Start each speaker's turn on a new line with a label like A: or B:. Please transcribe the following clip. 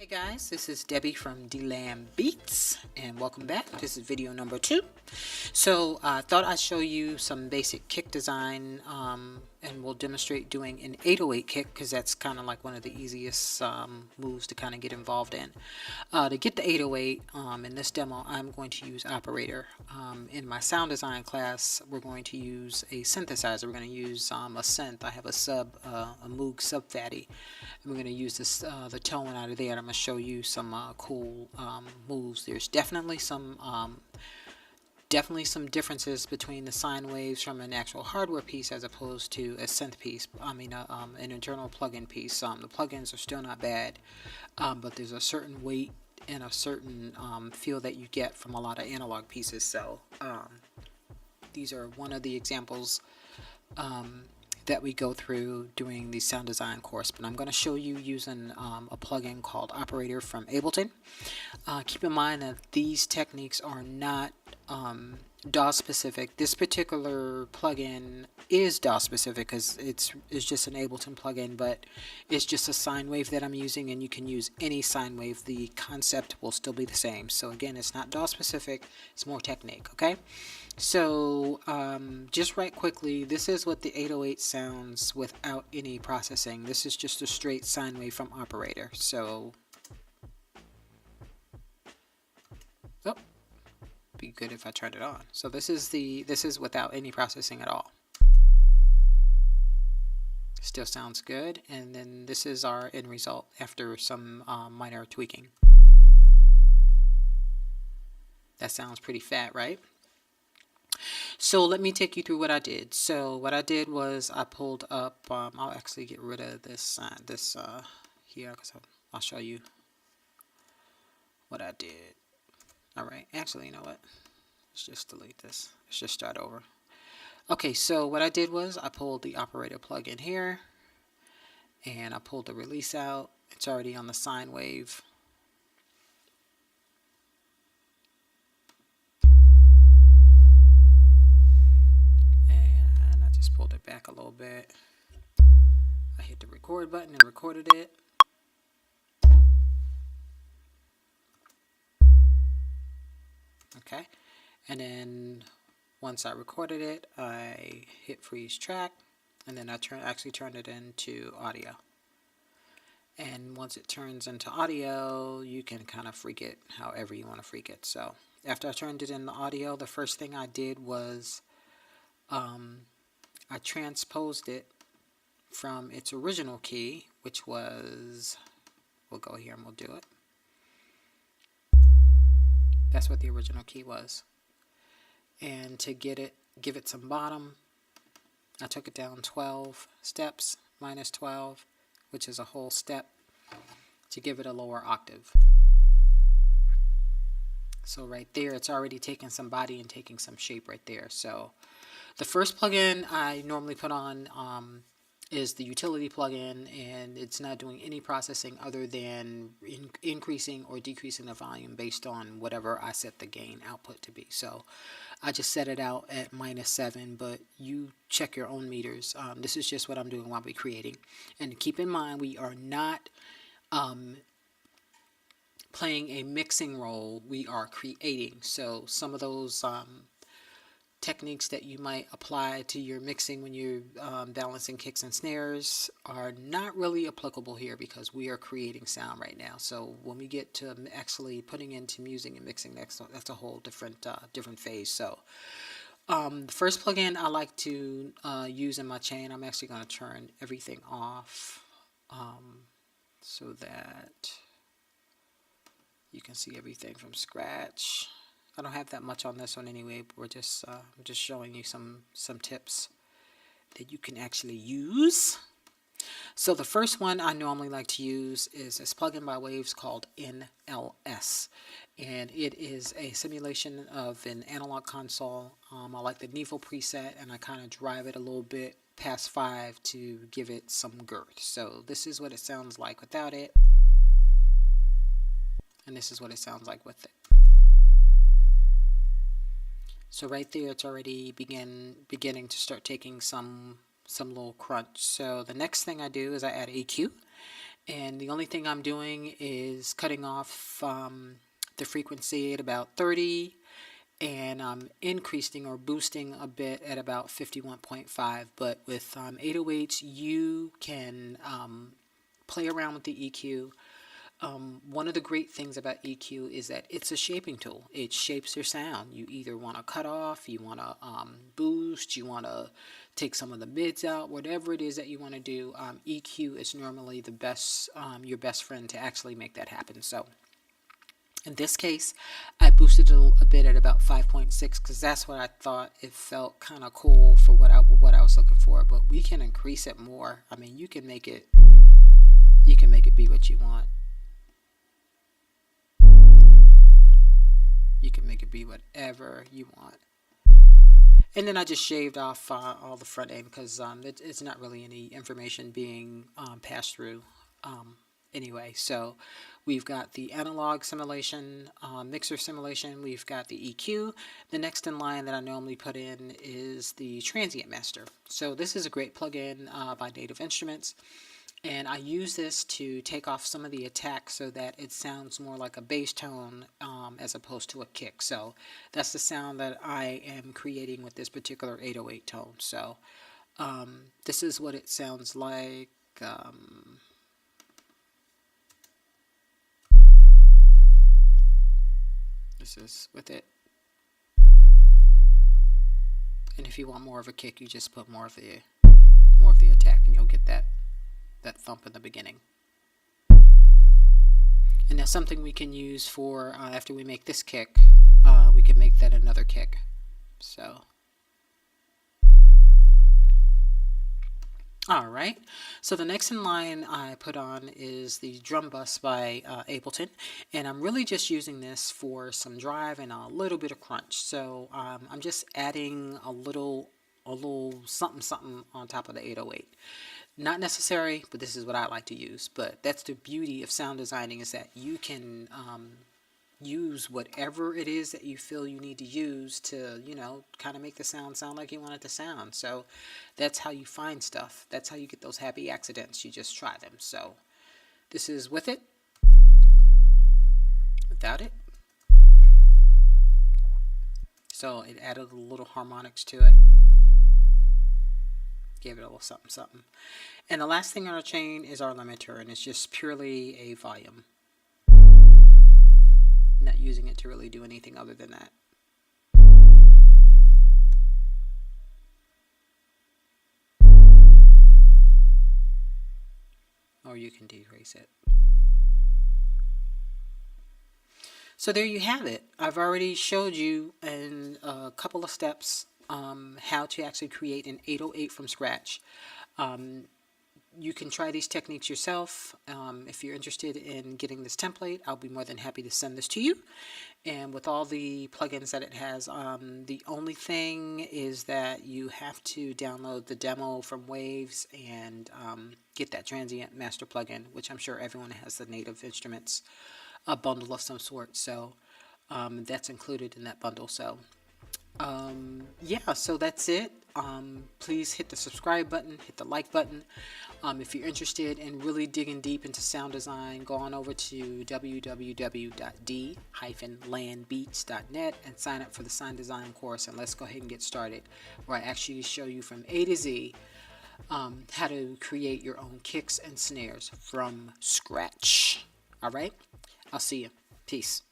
A: Hey guys, this is Debbie from DLandBeats and welcome back. This is video number 2. So I thought I'd show you some basic kick design and we'll demonstrate doing an 808 kick because that's kind of like one of the easiest moves to kind of get involved in. To get the 808 in this demo, I'm going to use Operator. In my sound design class, we're going to use a synthesizer. We're going to use a synth. I have a Moog Sub Fatty. And we're going to use this the tone out of there. And I'm going to show you some cool moves. There's definitely some differences between the sine waves from an actual hardware piece as opposed to a synth piece. I mean, an internal plugin piece. The plugins are still not bad, but there's a certain weight and a certain feel that you get from a lot of analog pieces. So these are one of the examples that we go through doing the sound design course, but I'm going to show you using a plugin called Operator from Ableton. Keep in mind that these techniques are not DAW specific. This particular plugin is DAW specific because it's just an Ableton plugin, but it's just a sine wave that I'm using, and you can use any sine wave. The concept will still be the same. So again, it's not DAW specific, it's more technique. Okay, so just right quickly, this is what the 808 sounds without any processing. This is just a straight sine wave from Operator. So be good if I turned it on. So this is without any processing at all. Still sounds good, and then this is our end result after some minor tweaking. That sounds pretty fat, right? So let me take you through what I did. So what I did was I pulled up, I'll actually get rid of this here because I'll show you what I did. Alright, actually, you know what? Let's just delete this. Let's just start over. Okay, so what I did was I pulled the Operator plugin here, and I pulled the release out. It's already on the sine wave. And I just pulled it back a little bit. I hit the record button and recorded it. Okay, and then once I recorded it, I hit freeze track, and then I actually turned it into audio. And once it turns into audio, you can kind of freak it however you want to freak it. So after I turned it into audio, the first thing I did was I transposed it from its original key, which was, we'll go here and we'll do it. That's what the original key was. And to give it some bottom, I took it down 12 steps, minus 12, which is a whole step, to give it a lower octave. So right there, it's already taking some body and taking some shape right there. So the first plugin I normally put on is the utility plugin, and it's not doing any processing other than increasing or decreasing the volume based on whatever I set the gain output to be. So I just set it out at -7, but you check your own meters. This is just what I'm doing while we're creating. And keep in mind, we are not playing a mixing role, we are creating. So some of those techniques that you might apply to your mixing when you're balancing kicks and snares are not really applicable here because we are creating sound right now. So when we get to actually putting into music and mixing, that's a whole different phase. So the first plugin I like to use in my chain, I'm actually going to turn everything off so that you can see everything from scratch. I don't have that much on this one anyway, but I'm just showing you some tips that you can actually use. So the first one I normally like to use is this plugin by Waves called NLS, and it is a simulation of an analog console. I like the Nevo preset, and I kind of drive it a little bit past 5 to give it some girth. So this is what it sounds like without it, and this is what it sounds like with it. So right there, it's already beginning to start taking some little crunch. So the next thing I do is I add EQ, And the only thing I'm doing is cutting off the frequency at about 30, and I'm increasing or boosting a bit at about 51.5. But with 808s, you can play around with the EQ. One of the great things about EQ is that it's a shaping tool. It shapes your sound. You either want to cut off, you want to boost, you want to take some of the mids out, whatever it is that you want to do. EQ is normally the best, your best friend to actually make that happen. So in this case, I boosted it a bit at about 5.6 because that's what I thought. It felt kind of cool for what I was looking for. But we can increase it more. I mean, you can make it be what you want. You can make it be whatever you want. And then I just shaved off all the front end because it's not really any information being passed through anyway. So we've got the analog simulation, mixer simulation, we've got the EQ. The next in line that I normally put in is the Transient Master. So this is a great plugin by Native Instruments. And I use this to take off some of the attack so that it sounds more like a bass tone as opposed to a kick. So that's the sound that I am creating with this particular 808 tone. So this is what it sounds like. This is with it. And if you want more of a kick, you just put more of the attack, and you'll get that thump in the beginning. And that's something we can use for after we make this kick, we can make that another kick. So alright, so the next in line I put on is the drum bus by Ableton, and I'm really just using this for some drive and a little bit of crunch. So I'm just adding a little something on top of the 808. Not necessary, but this is what I like to use. But that's the beauty of sound designing, is that you can use whatever it is that you feel you need to use to, kind of make the sound like you want it to sound. So that's how you find stuff. That's how you get those happy accidents. You just try them. So this is with it, without it. So it added a little harmonics to it. Gave it a little something. And the last thing on our chain is our limiter, and it's just purely a volume. Not using it to really do anything other than that. Or you can decrease it. So there you have it. I've already showed you in a couple of steps how to actually create an 808 from scratch. You can try these techniques yourself. If you're interested in getting this template, I'll be more than happy to send this to you. And with all the plugins that it has, the only thing is that you have to download the demo from Waves and get that Transient Master plugin, which I'm sure everyone has the Native Instruments a bundle of some sort. So that's included in that bundle. So yeah, so that's it. Please hit the subscribe button, hit the like button. If you're interested in really digging deep into sound design, go on over to www.d-landbeats.net and sign up for the sound design course, and let's go ahead and get started, where I actually show you from A to Z how to create your own kicks and snares from scratch. Alright, I'll see you. Peace.